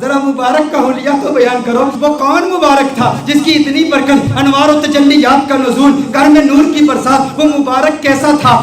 ذرا مبارک کا حلیہ تو بیان کرو، وہ کون مبارک تھا جس کی اتنی برکت، انوار و تجلیات کا نزول، گھر میں نور کی برسات، وہ مبارک کیسا تھا؟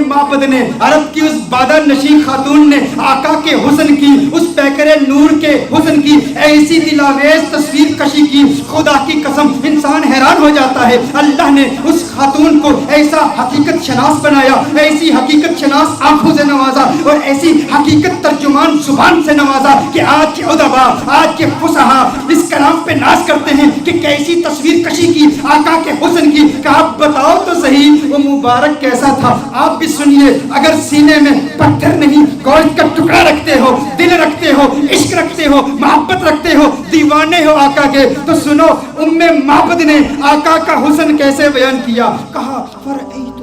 معبد نے، عرب کی اس بادہ نشین خاتون نے آقا کے حسن کی، اس پیکر نور کے حسن کی ایسی دلاویز تصویر کشی کی، خدا کی قسم انسان حیران ہو جاتا ہے۔ اللہ نے اس خاتون کو ایسا حقیقت شناس بنایا، ایسی حقیقت شناس آنکھوں سے نوازا اور ایسی حقیقت ترجمان زبان سے نوازا کہ آج کے ادبا، آج کے فصحا اس کلام پہ ناز کرتے ہیں کہ کیسی تصویر کشی کی آقا کے حسن کی، کہ آپ بتاؤ تو صحیح وہ مبارک کیسا تھا۔ آپ بھی سنیے، اگر سینے میں پتھر نہیں گوشت کا ٹکڑا رکھتے ہو، دل رکھتے ہو، عشق رکھتے ہو، محبت رکھتے ہو، دیوانے ہو آقا کے، تو سنو معبد نے آقا کا حسن کیسے بیان کیا۔ کہا فرأیت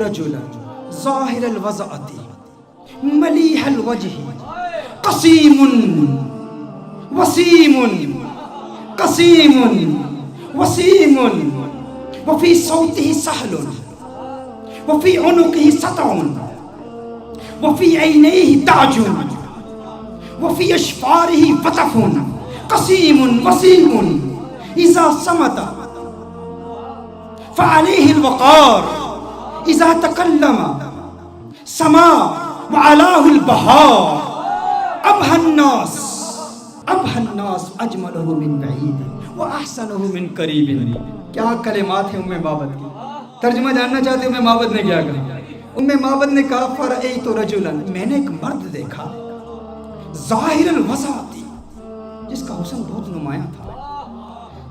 رجلا ظاہر الوضعۃ ملیح الوجہ قسیم وسیم قسیم وسیم وفی صوتہ سہل وفی عنقہ سطع وفی عینیہ تاج وفی اشفارہ وطف قسیم وسیم اذا صمت فعلیہ الوقار اذا تکلم سما وعلاه البهار ابهى الناس اجمله من بعید واحسنه من قریب۔ کیا کلمات ہیں معبد کی، ترجمہ جاننا چاہتے ہیں معبد نے کیا کہا؟ معبد نے کہا فرأیت رجلا، میں نے ایک مرد دیکھا، ظاہر الوضعۃ، جس کا حسن بہت نمایاں تھا،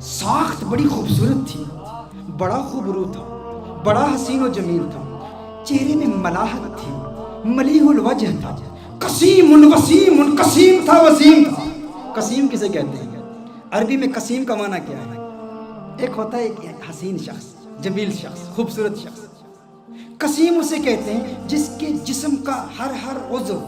ساخت بڑی خوبصورت تھی، بڑا خوبرو تھا، بڑا حسین و جمیل تھا، چہرے میں ملاحت تھی، ملیح الوجہ تھا، قسیم وسیم، قسیم تھا وسیم تھا۔ قسیم کسے کہتے ہیں؟ عربی میں قسیم کا معنی کیا ہے؟ ایک ہوتا ہے ایک حسین شخص، جمیل شخص، خوبصورت شخص۔ قسیم اسے کہتے ہیں جس کے جسم کا ہر عضو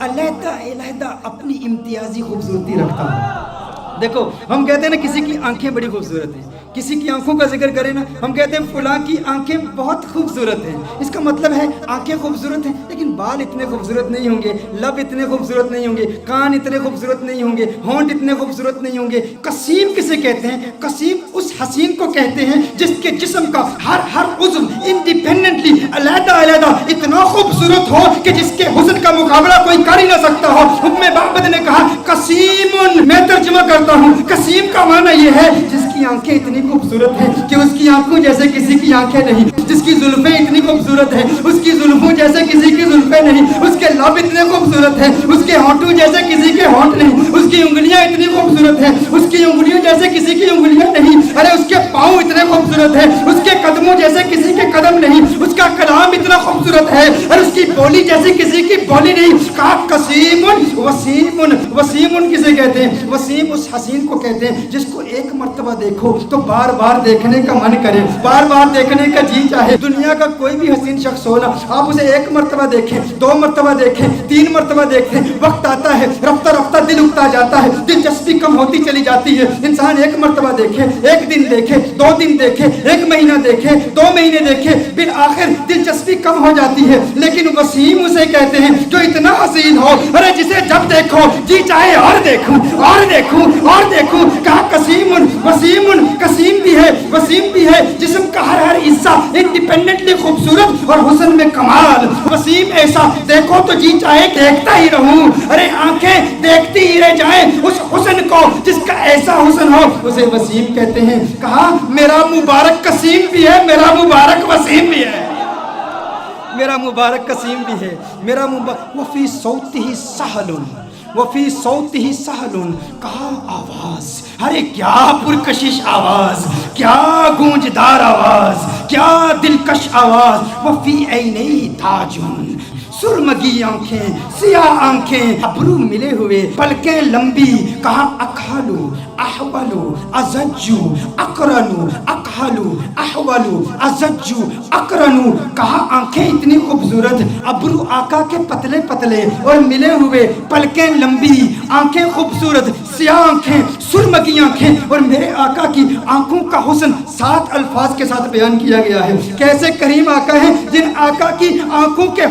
علیحدہ علیحدہ اپنی امتیازی خوبصورتی رکھتا ہے۔ دیکھو ہم کہتے ہیں نا کسی کی آنکھیں بڑی خوبصورت ہیں، کسی کی آنکھوں کا ذکر کریں نا ہم کہتے ہیں فلاں کی آنکھیں بہت خوبصورت ہیں، اس کا مطلب ہے آنکھیں خوبصورت ہیں لیکن بال اتنے خوبصورت نہیں ہوں گے، لب اتنے خوبصورت نہیں ہوں گے، کان اتنے خوبصورت نہیں ہوں گے، ہونٹ اتنے خوبصورت نہیں ہوں گے۔ قسیم کسے کہتے ہیں؟ قسیم اس حسین کو کہتے ہیں جس کے جسم کا ہر عضو انڈیپینڈنٹلی علیحدہ علیحدہ اتنا خوبصورت ہو کہ جس کے حسن کا مقابلہ کوئی کر ہی نہ سکتا ہو۔ معبد نے کہا قسیم، میں ترجمہ کرتا ہوں، قسیم کا معنی یہ ہے جس کی آنکھیں اتنی خوبصورت ہیں کہ اس کی آنکھوں جیسے کسی کی آنکھیں نہیں، جس کی زلفیں اتنی خوبصورت ہیں اس کی زلفوں جیسے کسی کی زلفیں نہیں، اس کے لب اتنے خوبصورت ہیں اس کے ہونٹوں جیسے کسی کے ہونٹ نہیں، اس کی انگلیاں اتنی خوبصورت ہیں اس کی انگلیوں جیسے کسی کی انگلیاں نہیں، ارے اس کے پاؤں اتنے خوبصورت ہیں اس کے قدموں جیسے کسی کے قدم نہیں، اس کا کلام اتنا خوبصورت ہے اور اس کی بولی جیسی کسی کی بولی نہیں۔ کہا قسیم وسیم، وسیم کسے کہتے ہیں؟ وسیم اس حسین کو کہتے ہیں جس کو ایک مرتبہ دیکھو تو بار بار دیکھنے کا من کرے، بار بار دیکھنے کا جی چاہے۔ دنیا کا کوئی بھی حسین شخص ہو نا، آپ اسے ایک مرتبہ دیکھیں، دو مرتبہ دیکھیں، تین مرتبہ دیکھیں، وقت آتا ہے رفتہ رفتہ دل اکتا جاتا ہے، دلچسپی کم ہوتی چلی جاتی ہے۔ انسان ایک مرتبہ دیکھے، ایک دن دیکھے، دو دن دیکھے، ایک مہینہ دیکھے، دو مہینے دیکھے، بالآخر دلچسپی کم ہو جاتی ہے۔ لیکن وسیم اسے کہتے ہیں جو اتنا حسین ہو، ارے جسے جب دیکھو جی چاہے اور دیکھوں اور دیکھوں اور دیکھوں۔ کہا قسیم وسیم، قسیم بھی ہے وسیم بھی ہے، جسم کا ہر حصہ انڈیپینڈنٹلی خوبصورت اور حسن میں کمال۔ وسیم ایسا دیکھو تو جی چاہے دیکھتا ہی رہوں، ارے آنکھیں دیکھتی ہی رہ جائیں اس حسن کو جس کا ایسا حسن ہو، اسے وسیم کہتے ہیں۔ کہا میرا مبارک قسیم بھی ہے، میرا مبارک وسیم بھی ہے، میرا مبارک قسیم بھی ہے، میرا مبارک وفی صوتہ سہل، وفی صوتہ سہل، کہا آواز، ارے کیا پرکشش آواز، کیا گونجدار آواز، کیا دلکش آواز۔ وفی عینیہ تاج، سرمگی آنکھیں، سیاہ آنکھیں، ابرو ملے ہوئے، پلکیں لمبی۔ کہا اکحلو احولو ازجو اقرنو، اکحلو احولو ازجو اقرنو۔ کہا آنکھیں اتنی خوبصورت، ابرو آقا کے پتلے پتلے اور ملے ہوئے، پلکیں لمبی، آنکھیں خوبصورت، سیاہ آنکھیں، سرمگی آنکھیں، اور میرے آقا کی آنکھوں کا حسن 7 الفاظ کے ساتھ بیان کیا گیا ہے۔ کیسے کریم آقا ہیں جن آقا کی آنکھوں کے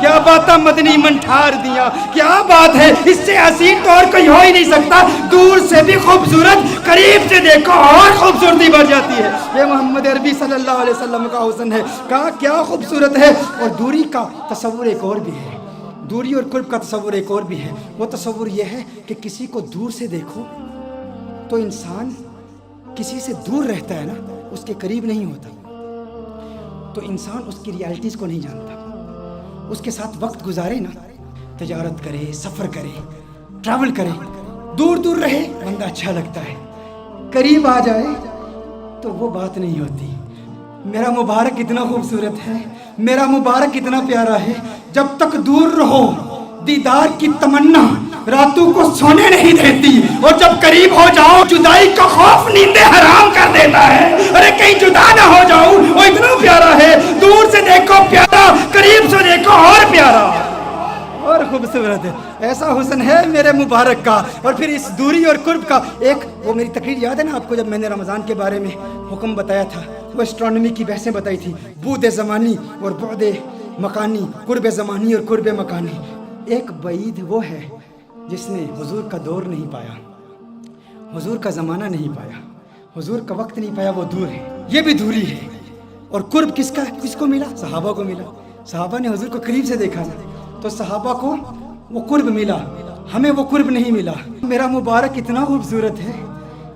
کیا باتاں مدنی من ٹھار دیا، کیا بات ہے، اس سے حسین تو اور کوئی ہو ہی نہیں سکتا، دور سے بھی خوبصورت، قریب سے دیکھو اور خوبصورتی بڑھ جاتی ہے۔ یہ محمد عربی صلی اللہ علیہ وسلم کا حسن ہے، کہا کیا خوبصورت ہے۔ اور دوری کا تصور ایک اور بھی ہے، دوری اور قرب کا تصور ایک اور بھی ہے، وہ تصور یہ ہے کہ کسی کو دور سے دیکھو تو انسان کسی سے دور رہتا ہے نا، اس کے قریب نہیں ہوتا، تو انسان اس کی ریالٹیز کو نہیں جانتا، اس کے ساتھ وقت گزارے نا، تجارت کرے، سفر کرے، ٹریول کرے، دور دور رہے بندہ اچھا لگتا ہے، قریب آ جائے تو وہ بات نہیں ہوتی۔ میرا مبارک اتنا خوبصورت ہے، میرا مبارک اتنا پیارا ہے، جب تک دور رہو دیدار کی تمنا راتوں کو سونے نہیں دیتی، اور جب قریب ہو جاؤ جدائی کا خوف نیندیں حرام کر دیتا ہے۔ ارے کہیں جدا نہ ہو جاؤ، وہ اتنا پیارا ہے، دور سے دیکھو پیارا، قریب سے دیکھو اور پیارا اور خوبصورت ہے۔ ایسا حسن ہے میرے مبارک کا۔ اور پھر اس دوری اور قرب کا ایک، وہ میری تقریر یاد ہے نا آپ کو، جب میں نے رمضان کے بارے میں حکم بتایا تھا، وہ اسٹرانومی کی بحثیں بتائی تھی، بعد زمانی اور بعد مکانی، قرب زمانی اور قرب مکانی۔ ایک بعید وہ ہے جس نے حضور کا دور نہیں پایا، حضور کا زمانہ نہیں پایا، حضور کا وقت نہیں پایا، وہ دور ہے، یہ بھی دوری ہے۔ اور قرب کس کو ملا؟ صحابہ کو ملا، صحابہ نے حضور کو قریب سے دیکھا تھا، تو صحابہ کو وہ قرب ملا، ہمیں وہ قرب نہیں ملا۔ میرا مبارک اتنا خوبصورت ہے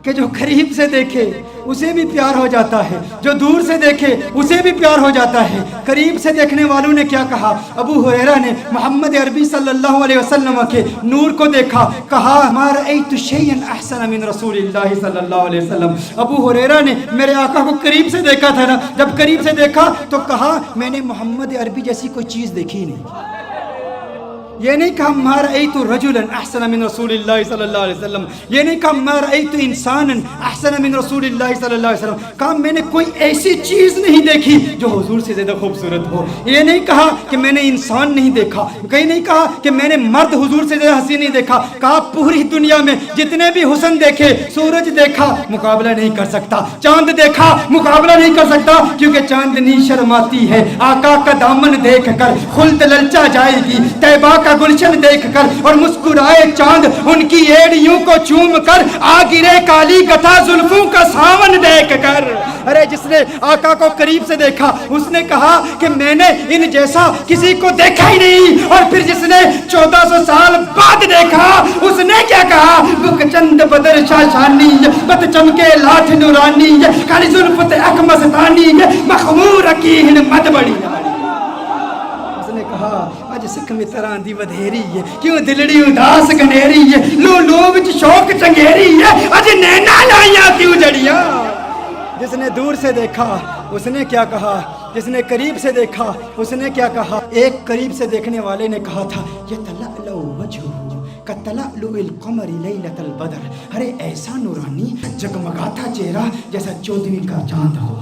کہ جو قریب سے دیکھے اسے بھی پیار ہو جاتا ہے، جو دور سے دیکھے اسے بھی پیار ہو جاتا ہے۔ قریب سے دیکھنے والوں نے کیا کہا؟ ابو ہریرہ نے محمد عربی صلی اللہ علیہ وسلم کے نور کو دیکھا، کہا ما رأیت شیئا احسن من رسول اللہ صلی اللہ علیہ وسلم۔ ابو ہریرہ نے میرے آقا کو قریب سے دیکھا تھا نا، جب قریب سے دیکھا تو کہا میں نے محمد عربی جیسی کوئی چیز دیکھی ہی نہیں۔ یہ نہیں کہا ما رأیت رجلا احسن من رسول اللہ صلی اللہ علیہ وسلم، یہ نہیں کہا ما رأیت انسانا احسن من رسول اللہ صلی اللہ علیہ وسلم، کہا میں نے کوئی ایسی چیز نہیں دیکھی جو حضور سے زیادہ خوبصورت ہو۔ یہ نہیں کہا کہ میں نے انسان نہیں دیکھا، کہیں نہیں کہا کہ میں نے مرد حضور سے زیادہ حسین نہیں دیکھا، کہا پوری دنیا میں جتنے بھی حسن دیکھے، سورج دیکھا مقابلہ نہیں کر سکتا، چاند دیکھا مقابلہ نہیں کر سکتا، کیونکہ چاندنی شرماتی ہے آقا کا دامن دیکھ کر، خلد للچا جائے گی طیبہ کا گلشن دیکھ کر، اور مسکرائے چاند ان کی ایڑیوں کو چوم کر، آ گرے کالی گتھا زلفوں کا ساون دیکھ کر۔ ارے جس نے آقا کو قریب سے دیکھا اس نے کہا کہ میں نے ان جیسا کسی کو دیکھا ہی نہیں، اور پھر جس نے 1400 سال بعد دیکھا اس نے کیا کہا؟ بک چند بدر شاشانی، بت چمکے لاٹھ نورانی، کالی زلفت اکمستانی، مخمور اکیہن مد بڑی۔ اس نے کہا اج سکھ متراں دی ودھیری ہے، کیوں دلڑی اداس گنیری ہے، لو لو وچ شوق چنگیری ہے، اج نینا لائیاں کیوں جڑیاں۔ جس نے دور سے دیکھا اس نے کیا کہا، جس نے قریب سے دیکھا اس نے کیا کہا؟ ایک قریب سے دیکھنے والے نے کہا تھا یتلألؤ وجهه کتلألؤ القمر لیلۃ البدر، ارے ایسا نورانی جگمگاتا چہرہ جیسا 14ویں کا چاند ہو۔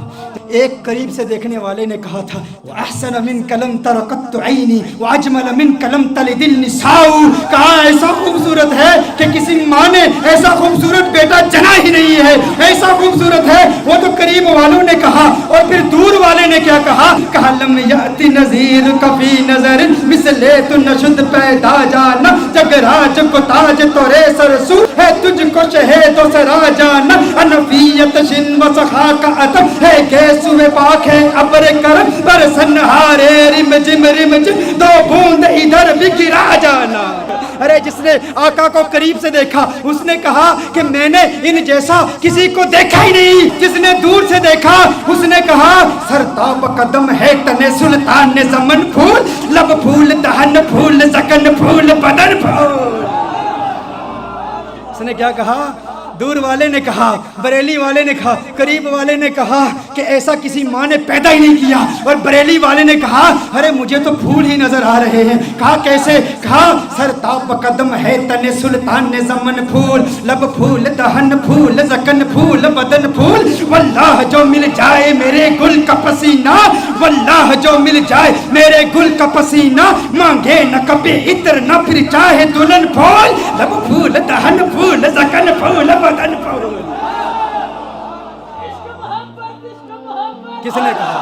ایک قریب سے دیکھنے والے نے کہا تھا وَأَحْسَنَ مِنْكَ لَمْ تَرَ قَطُّ عَيْنِي وَأَجْمَلَ مِنْكَ لَمْ تَلِدِ النِّسَاءُ، کہا ایسا خوبصورت ہے کہ کسی ماں نے ایسا خوبصورت بیٹا جنا ہی نہیں ہے، ایسا خوبصورت ہے۔ وہ تو قریب والوں نے کہا، اور پھر دور والے نے کیا کہا؟ کہا لم یأتی نذیر کفی نظر مثل تو نشد پیدا جانا، جگ راج کو تاج تورے سرسو ہے، تجھ کو شہد و سرا جانا، انفیت شن و سخا کا عطب ہے، گیسوے پاک ہے ابر کرم برسن ہارے رم جم دو بوند ادھر بھی گرا جانا۔ ارے جس نے آقا کو قریب سے دیکھا اس نے کہا کہ میں نے ان جیسا کسی کو دیکھا ہی نہیں۔ جس نے دور سے دیکھا اس نے کہا سرتاب قدم ہے تن سلطان زمن، پھول لب پھول دہن پھول زکن پھول بدن پھول۔ اس نے کیا کہا؟ دور والے نے کہا، بریلی والے نے کہا، قریب والے نے کہا کہ ایسا کسی ماں نے پیدا ہی نہیں کیا، اور بریلی والے نے کہا ارے مجھے تو پھول ہی نظر آ رہے ہیں۔ کہا کیسے؟ کہا سرتاب قدم ہے تن سلطان زمن، پھول لب پھول دہن پھول زکن پھول بدن پھول، واللہ جو مل جائے میرے گل کا پسینہ، واللہ جو مل جائے میرے گل کا پسینہ، مانگے نہ کبھی عطر نہ پھر چاہے دلہن پھول، لب پھول دہن پھول زکن پھول بدن پھول۔ کس نے کہا؟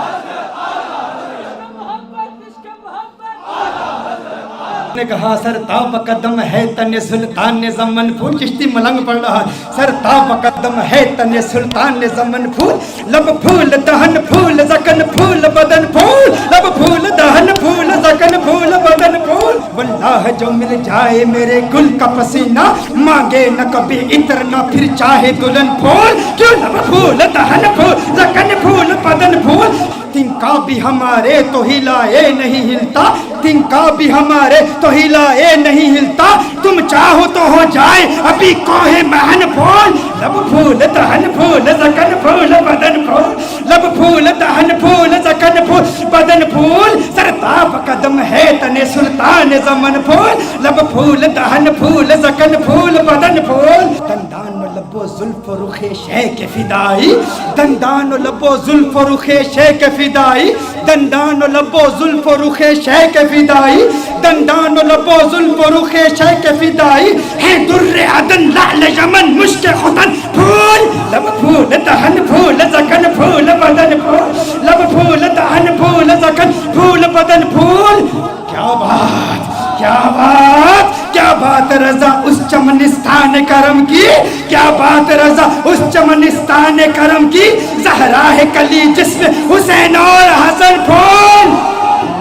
نے کہا سر تاب قدم ہے تن سلطان زمن پھول. چشتی ملنگ پڑھ رہا. سر تاب قدم ہے تن سلطان زمن پھول, لب پھول دہن پھول زکن پھول بدن پھول, لب پھول دہن پھول زکن پھول بدن پھول. واللہ جو مل جائے میرے گل کا پسینہ, مانگے نہ کبھی عطر نہ پھر چاہے دلہن پھول. کیوں لب پھول دہن پھول زکن پھول بدن پھول. تنکا بھی ہمارے تو ہلائے نہیں ہلتا, تنکا بھی ہمارے تو ہلائے نہیں ہلتا. تم چاہو تو ہو جائے ابھی کوہ مہن پھول. لب پھول دہن پھول زکن پھول بدن پھول, لب پھول دہن پھول زکن پھول بدن پھول. سر تاب قدم ہے تن سلطان زمن پھول, لب پھول دہن پھول زکن پھول بدن پھول. دندان و لب و زلف و رخ شیخ فدائی, دندان و لب و زلف و رخ شیخ فدائی, دندان و لب و زلف و رخ شیخ فدائی, دندان و لب و زلف و رخ شیخ فدائی. ہے در عدن لعل یمن مشک ختن پھول. لب پھول دہن پھول زکن پھول بدن پھول, لب پھول دہن پھول زکن پھول بدن پھول. کیا بات کیا بات کیا بات رضا اس چمنستان کرم کی, کیا بات رضا اس چمنستان کرم کی. زہرا ہے کلی جسم حسین اور حسن پھول.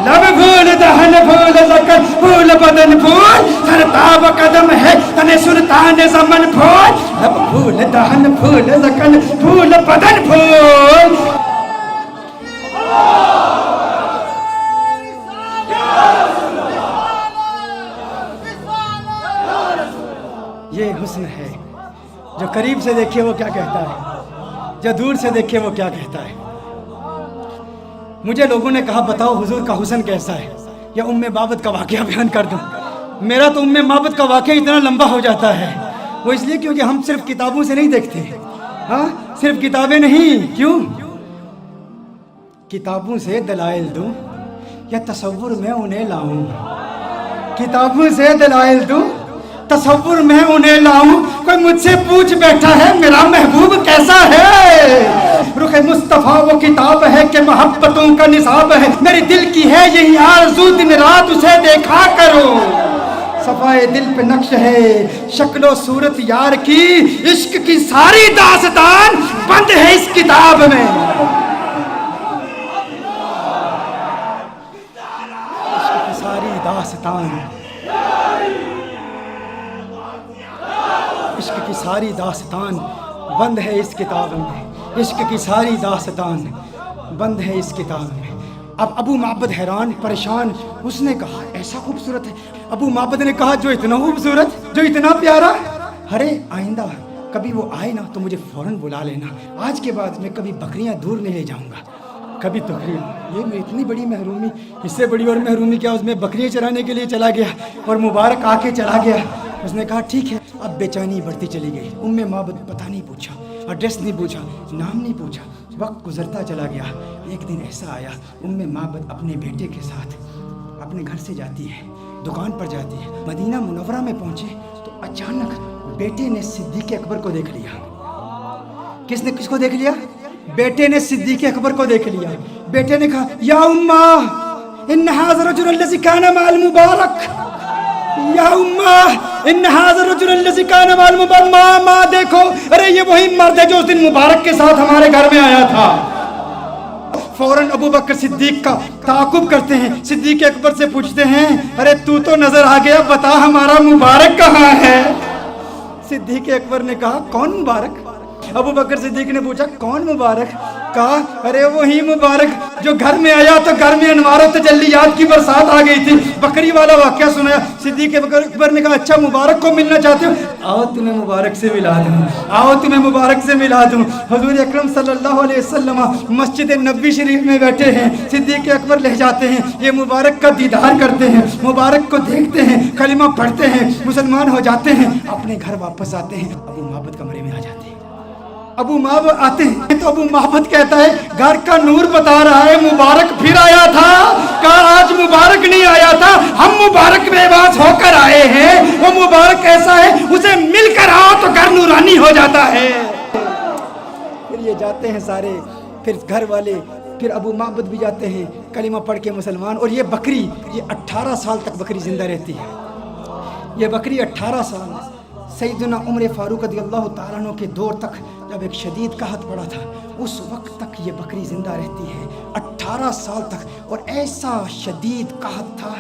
لب پھول دہن پھول زکن پھول بدن پھول. سر تاب قدم ہے تن سلطان زمن پھول, لب پھول دہن پھول زکن پھول بدن پھول. یہ حسن ہے جو قریب سے دیکھے وہ کیا کہتا ہے, جو دور سے دیکھے وہ کیا کہتا ہے. مجھے لوگوں نے کہا بتاؤ حضور کا حسن کیسا ہے, یا ام بابت کا واقعہ بیان کر دوں. میرا تو ام بابت کا واقعہ اتنا لمبا ہو جاتا ہے, وہ اس لیے کیونکہ ہم صرف کتابوں سے نہیں دیکھتے. ہاں صرف کتابیں نہیں, کیوں کتابوں سے دلائل دوں یا تصور میں انہیں لاؤں, کتابوں سے دلائل دوں تصور میں انہیں لاؤں. کوئی مجھ سے پوچھ بیٹھا ہے میرا محبوب کیسا ہے, رخ مصطفیٰ وہ کتاب ہے کہ محبتوں کا نصاب ہے. میرے دل کی ہے یہی آرزو دن رات اسے دیکھا کرو. صفائے دل پہ نقش ہے شکل و صورت یار کی, عشق کی ساری داستان بند ہے اس کتاب میں. عشق کی ساری داستان, عشق کی ساری داستان بند ہے اس کتاب میں, عشق کی ساری داستان بند ہے اس کتاب میں. اب ابو معبد حیران پریشان, اس نے کہا ایسا خوبصورت ہے. ابو معبد نے کہا جو اتنا خوبصورت, جو اتنا پیارا. ارے آئندہ کبھی وہ آئے نا تو مجھے فوراً بلا لینا. آج کے بعد میں کبھی بکریاں دور نہیں لے جاؤں گا, کبھی تقریب. یہ میں اتنی بڑی محرومی, اس سے بڑی اور محرومی کیا, اس میں بکریاں چرانے کے لیے چلا گیا اور مبارک آ کے چلا گیا. اس نے کہا ٹھیک ہے. اب بے چینی بڑھتی چلی گئی. ام معبد پتہ نہیں پوچھا, ایڈریس نہیں پوچھا, نام نہیں پوچھا. وقت گزرتا چلا گیا. ایک دن ایسا آیا ام معبد اپنے بیٹے کے ساتھ اپنے گھر سے جاتی ہے, دکان پر جاتی ہے. مدینہ منورہ میں پہنچے تو اچانک بیٹے نے صدیق اکبر کو دیکھ لیا. کس نے کس کو دیکھ لیا؟ بیٹے نے صدیق اکبر کو دیکھ لیا. بیٹے نے کہا یا امّا ان ھذا الرجل الذی کان مع المبارک, یا امّا ان ھذا الرجل الذی کان مع المبارک. ماں دیکھو, ارے یہ وہی مرد ہے جو اس دن مبارک کے ساتھ ہمارے گھر میں آیا تھا. فوراً ابو بکر صدیق کا تعاقب کرتے ہیں, صدیق اکبر سے پوچھتے ہیں ارے تو نظر آ گیا, بتا ہمارا مبارک کہاں ہے؟ صدیق اکبر نے کہا کون مبارک؟ ابو بکر صدیق نے پوچھا کون مبارک؟ کہا ارے وہی مبارک جو گھر میں آیا تو گھر میں انوار و تجلیات کی برسات آ گئی تھی. بکری والا واقعہ سنایا. صدیق اکبر نے کہا اچھا مبارک کو ملنا چاہتے ہو, آؤ تمہیں مبارک سے ملا دوں, آؤ تمہیں مبارک سے ملا دوں. حضور اکرم صلی اللہ علیہ وسلم مسجد نبوی شریف میں بیٹھے ہیں. صدیق اکبر لے جاتے ہیں, یہ مبارک کا دیدار کرتے ہیں, مبارک کو دیکھتے ہیں, کلمہ پڑھتے ہیں, مسلمان ہو جاتے ہیں, اپنے گھر واپس آتے ہیں. ابو معبد کمرے میں آ جاتے ہیں. ابو معبد آتے ہیں تو ابو معبد کہتا ہے گھر کا نور بتا رہا ہے مبارک پھر آیا تھا. کہا آج مبارک نہیں آیا تھا, ہم مبارک بے باس ہو کر آئے ہیں. وہ مبارک ایسا ہے اسے مل کر آؤ تو گھر نورانی ہو جاتا ہے. پھر یہ جاتے ہیں سارے, پھر گھر والے پھر ابو معبد بھی جاتے ہیں کلمہ پڑھ کے مسلمان، اور یہ بکری یہ 18 سال تک بکری زندہ رہتی ہے، یہ بکری 18 سال سیدنا عمر فاروق رضی اللہ تعالیٰ عنہ کے دور تک جب ایک شدید قحط پڑا تھا اس وقت تک یہ بکری زندہ رہتی ہے 18 سال تک، اور ایسا شدید قحط تھا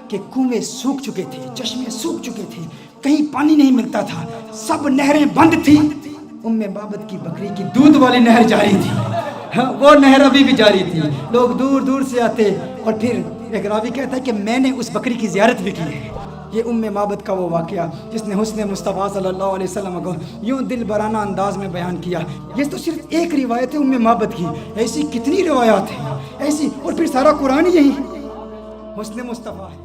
کہ کنویں سوکھ چکے تھے، چشمے سوکھ چکے تھے، کہیں پانی نہیں ملتا تھا، سب نہریں بند تھیں، معبد کی بکری کی دودھ والی نہر جاری تھی، وہ نہر ابھی بھی جاری تھی، لوگ دور دور سے آتے، اور پھر ایک راوی کہتا ہے کہ میں نے اس بکری کی زیارت بھی کی ہے۔ یہ معبد کا وہ واقعہ جس نے حسن مصطفیٰ صلی اللہ علیہ وسلم کو یوں دل برانہ انداز میں بیان کیا۔ یہ تو صرف ایک روایت ہے معبد کی، ایسی کتنی روایات ہیں ایسی، اور پھر سارا قرآن یہی حسن مصطفیٰ ہے۔